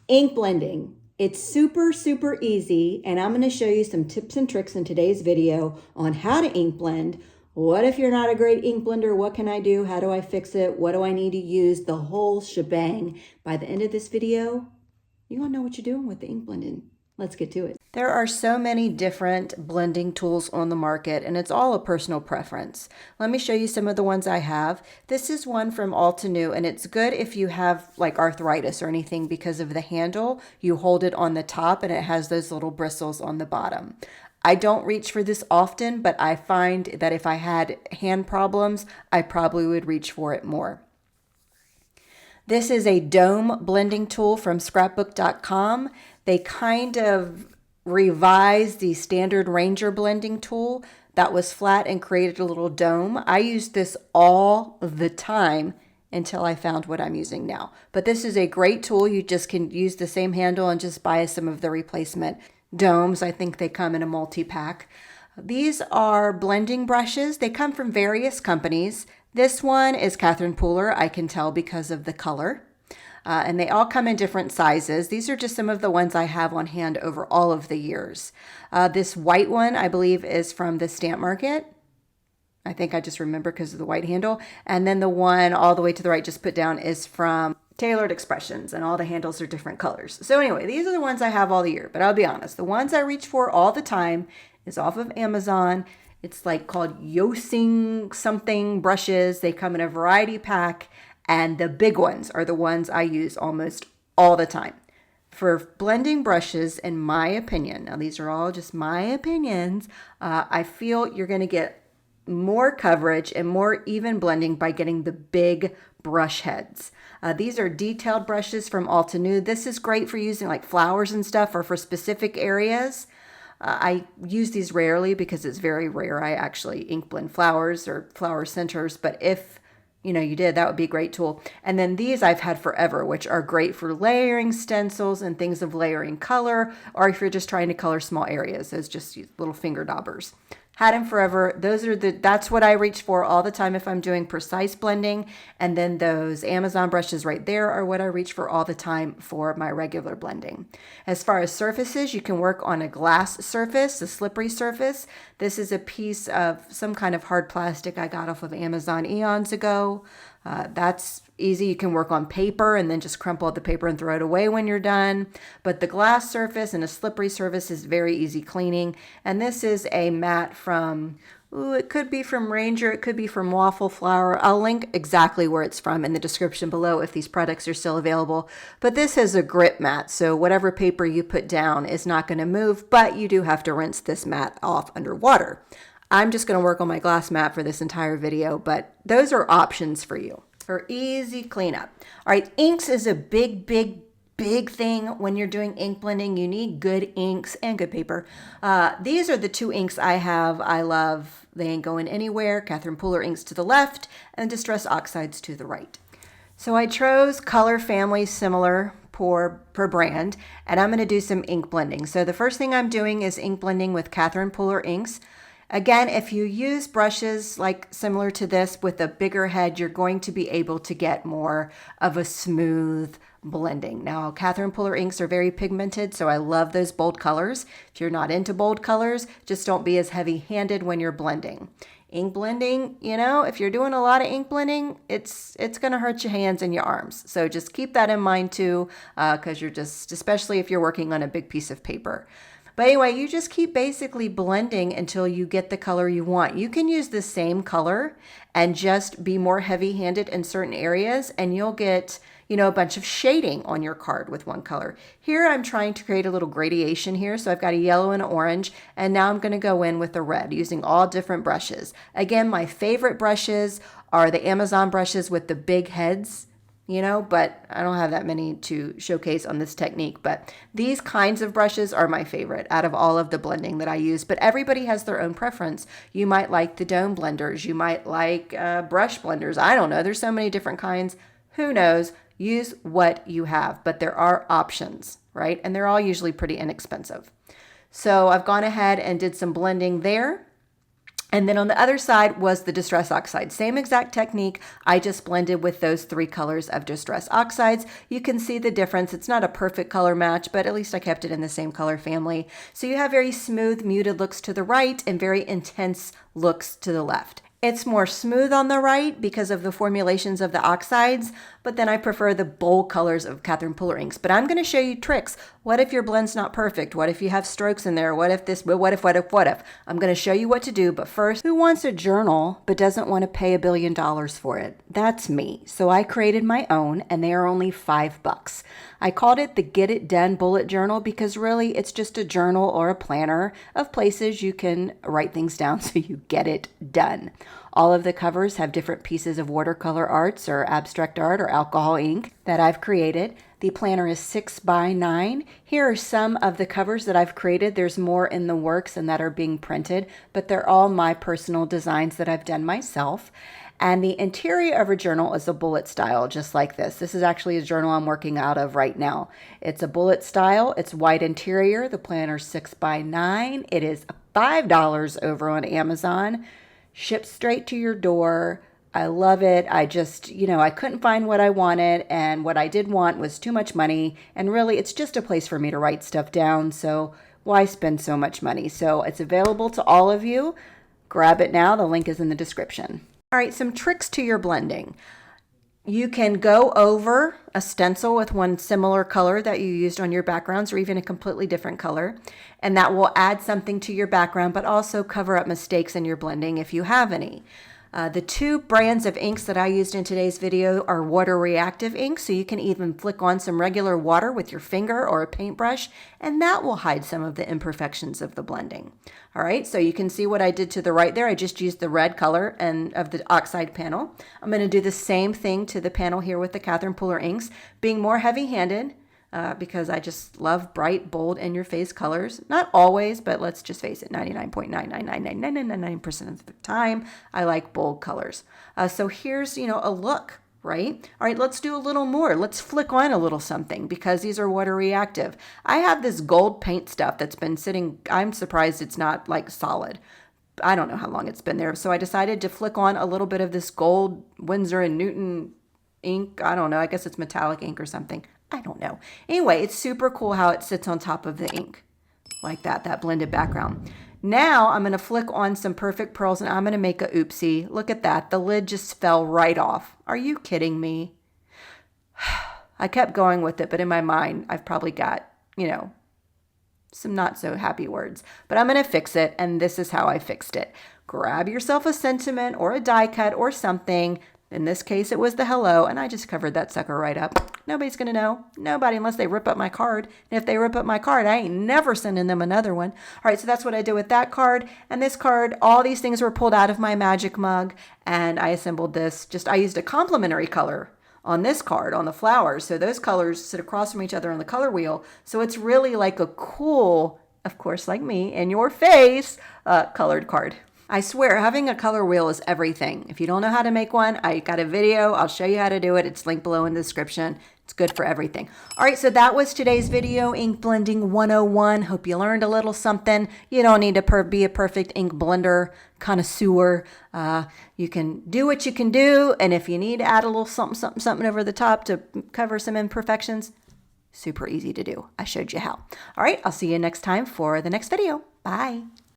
Ink blending. It's super, super easy, and I'm going to show you some tips and tricks in today's video on how to ink blend. What if you're not a great ink blender? What can I do? How do I fix it? What do I need to use? The whole shebang. By the end of this video, you're going to know what you're doing with the ink blending. Let's get to it. There are so many different blending tools on the market, and it's all a personal preference. Let me show you some of the ones I have. This is one from Altenew, and it's good if you have like arthritis or anything because of the handle. You hold it on the top and it has those little bristles on the bottom. I don't reach for this often, but I find that if I had hand problems, I probably would reach for it more. This is a dome blending tool from scrapbook.com. They kind of revised the standard Ranger blending tool that was flat and created a little dome. I used this all the time until I found what I'm using now. But this is a great tool. You just can use the same handle and just buy some of the replacement domes. I think they come in a multi-pack. These are blending brushes. They come from various companies. This one is Catherine Pooler. I can tell because of the color. And they all come in different sizes. These are just some of the ones I have on hand over all of the years. This white one, I believe, is from the Stamp Market. I think I just remember because of the white handle. And then the one all the way to the right just put down is from Tailored Expressions, and all the handles are different colors. So anyway, these are the ones I have all the year. But I'll be honest, the ones I reach for all the time is off of Amazon. It's like called Yosing something brushes. They come in a variety pack. And the big ones are the ones I use almost all the time. For blending brushes, in my opinion, now these are all just my opinions, I feel you're going to get more coverage and more even blending by getting the big brush heads. These are detailed brushes from Altenew. This is great for using like flowers and stuff or for specific areas. I use these rarely because it's very rare I actually ink blend flowers or flower centers, but if you did, that would be a great tool. And then these I've had forever, which are great for layering stencils and things of layering color, or if you're just trying to color small areas, those just little finger daubers. Had them forever. That's what I reach for all the time if I'm doing precise blending. And then those Amazon brushes right there are what I reach for all the time for my regular blending. As far as surfaces, you can work on a glass surface, a slippery surface. This is a piece of some kind of hard plastic I got off of Amazon eons ago. That's easy. You can work on paper and then just crumple out the paper and throw it away when you're done. But the glass surface and a slippery surface is very easy cleaning. And this is a mat from, it could be from Ranger, it could be from Waffle Flower. I'll link exactly where it's from in the description below if these products are still available. But this is a grip mat, so whatever paper you put down is not going to move, but you do have to rinse this mat off under water. I'm just going to work on my glass mat for this entire video, but those are options for you for easy cleanup. All right, inks is a big thing when you're doing ink blending. You need good inks and good paper. These are the two inks I have. I love. They ain't going anywhere. Catherine Pooler inks to the left and Distress Oxides to the right. So I chose color families similar per brand, and I'm going to do some ink blending. So the first thing I'm doing is ink blending with Catherine Pooler inks. Again, if you use brushes like similar to this with a bigger head, you're going to be able to get more of a smooth blending. Now, Catherine Pooler inks are very pigmented, so I love those bold colors. If you're not into bold colors, just don't be as heavy-handed when you're blending. Ink blending, if you're doing a lot of ink blending, it's going to hurt your hands and your arms. So just keep that in mind too, because especially if you're working on a big piece of paper. But anyway, you just keep basically blending until you get the color you want. You can use the same color and just be more heavy-handed in certain areas, and you'll get, a bunch of shading on your card with one color. Here I'm trying to create a little gradation here. So I've got a yellow and an orange, and now I'm going to go in with the red using all different brushes. Again, my favorite brushes are the Amazon brushes with the big heads. But I don't have that many to showcase on this technique. But these kinds of brushes are my favorite out of all of the blending that I use. But everybody has their own preference. You might like the dome blenders. You might like brush blenders. I don't know. There's so many different kinds. Who knows? Use what you have. But there are options, right? And they're all usually pretty inexpensive. So I've gone ahead and did some blending there. And then on the other side was the Distress Oxide. Same exact technique. I just blended with those 3 colors of Distress Oxides. You can see the difference. It's not a perfect color match, but at least I kept it in the same color family. So you have very smooth, muted looks to the right and very intense looks to the left. It's more smooth on the right because of the formulations of the oxides, but then I prefer the bold colors of Catherine Puller inks. But I'm going to show you tricks. What if your blend's not perfect? What if you have strokes in there? What if this, what if? I'm going to show you what to do, but first, who wants a journal but doesn't want to pay $1 billion for it? That's me. So I created my own, and they are only $5. I called it the Get It Done Bullet Journal because really it's just a journal or a planner of places you can write things down so you get it done. All of the covers have different pieces of watercolor arts or abstract art or alcohol ink that I've created. The planner is 6 by 9. Here are some of the covers that I've created. There's more in the works and that are being printed, but they're all my personal designs that I've done myself. And the interior of a journal is a bullet style, just like this. This is actually a journal I'm working out of right now. It's a bullet style. It's white interior. The planner's 6 by 9. It is $5 over on Amazon. Shipped straight to your door. I love it. I just, I couldn't find what I wanted, and what I did want was too much money. And really, it's just a place for me to write stuff down. So why spend so much money? So it's available to all of you. Grab it now. The link is in the description. All right, some tricks to your blending. You can go over a stencil with one similar color that you used on your backgrounds, or even a completely different color, and that will add something to your background, but also cover up mistakes in your blending if you have any. The 2 brands of inks that I used in today's video are water reactive inks, so you can even flick on some regular water with your finger or a paintbrush, and that will hide some of the imperfections of the blending. All right, so you can see what I did to the right there. I just used the red color and of the oxide panel. I'm going to do the same thing to the panel here with the Catherine Puller inks, being more heavy-handed, because I just love bright, bold, in-your-face colors. Not always, but let's just face it, 99.9999999% of the time, I like bold colors. So here's, a look, right? All right, let's do a little more. Let's flick on a little something because these are water reactive. I have this gold paint stuff that's been sitting, I'm surprised it's not like solid. I don't know how long it's been there. So I decided to flick on a little bit of this gold Winsor & Newton ink. I don't know, I guess it's metallic ink or something. I don't know. Anyway, it's super cool how it sits on top of the ink like that blended background. Now I'm going to flick on some Perfect Pearls and I'm going to make a oopsie. Look at that. The lid just fell right off. Are you kidding me? I kept going with it, but in my mind, I've probably got, some not so happy words. But I'm going to fix it, and this is how I fixed it. Grab yourself a sentiment or a die cut or something. In this case, it was the hello, and I just covered that sucker right up. Nobody's going to know. Nobody, unless they rip up my card. And if they rip up my card, I ain't never sending them another one. All right, so that's what I did with that card. And this card, all these things were pulled out of my magic mug, and I assembled this. I used a complementary color on this card, on the flowers. So those colors sit across from each other on the color wheel. So it's really like a cool, of course, like me, in your face, colored card. I swear, having a color wheel is everything. If you don't know how to make one, I got a video. I'll show you how to do it. It's linked below in the description. It's good for everything. All right, so that was today's video, Ink Blending 101. Hope you learned a little something. You don't need to be a perfect ink blender connoisseur. You can do what you can do, and if you need to add a little something over the top to cover some imperfections, super easy to do. I showed you how. All right, I'll see you next time for the next video. Bye.